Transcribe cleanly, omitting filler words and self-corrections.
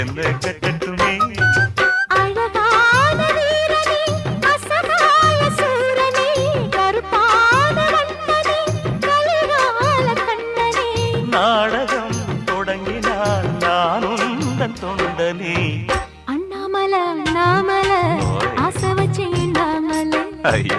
என்ன கட்டட்டுமே அழகான வீரனே அசகாய சூரனே கருப்பான வண்ணனே கலிகால கண்ணனே நாடகம் தொடங்கினால் நான் உந்தன் தொண்டனே அண்ணாமலை அண்ணாமலை ஆசை வச்சு அண்ணாமலை ஐயோ